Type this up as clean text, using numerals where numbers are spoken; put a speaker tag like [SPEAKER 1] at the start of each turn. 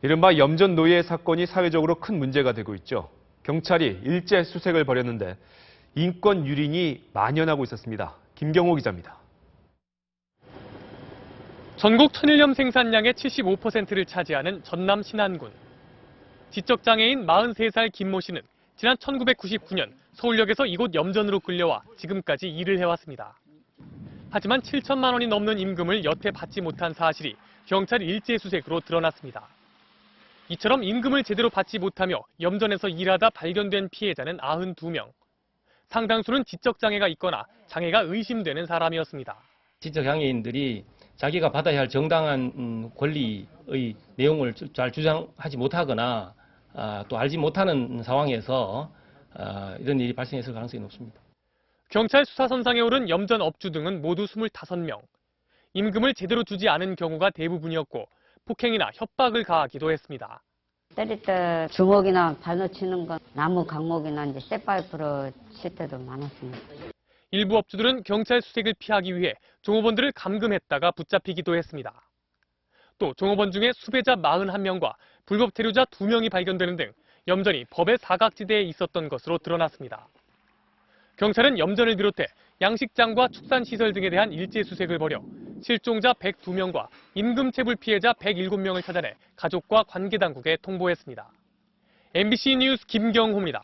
[SPEAKER 1] 이른바 염전 노예 사건이 사회적으로 큰 문제가 되고 있죠. 경찰이 일제 수색을 벌였는데 인권 유린이 만연하고 있었습니다. 김경호 기자입니다.
[SPEAKER 2] 전국 천일염 생산량의 75%를 차지하는 전남 신안군. 지적장애인 43살 김모 씨는 지난 1999년 서울역에서 이곳 염전으로 끌려와 지금까지 일을 해왔습니다. 하지만 7천만 원이 넘는 임금을 여태 받지 못한 사실이 경찰 일제 수색으로 드러났습니다. 이처럼 임금을 제대로 받지 못하며 염전에서 일하다 발견된 피해자는 92명. 상당수는 지적장애가 있거나 장애가 의심되는 사람이었습니다.
[SPEAKER 3] 지적장애인들이 자기가 받아야 할 정당한 권리의 내용을 잘 주장하지 못하거나 또 알지 못하는 상황에서 이런 일이 발생했을 가능성이 높습니다.
[SPEAKER 2] 경찰 수사선상에 오른 염전 업주 등은 모두 25명. 임금을 제대로 주지 않은 경우가 대부분이었고 폭행이나 협박을 가하기도 했습니다.
[SPEAKER 4] 때릴 때 주먹이나 발로 치는 건 나무 강목이나 이제 쇠파이프로 칠 때도 많았습니다.
[SPEAKER 2] 일부 업주들은 경찰 수색을 피하기 위해 종업원들을 감금했다가 붙잡히기도 했습니다. 또 종업원 중에 수배자 41명과 불법 체류자 2명이 발견되는 등 염전이 법의 사각지대에 있었던 것으로 드러났습니다. 경찰은 염전을 비롯해 양식장과 축산시설 등에 대한 일제 수색을 벌여 실종자 102명과 임금체불 피해자 107명을 찾아내 가족과 관계당국에 통보했습니다. MBC 뉴스 김경호입니다.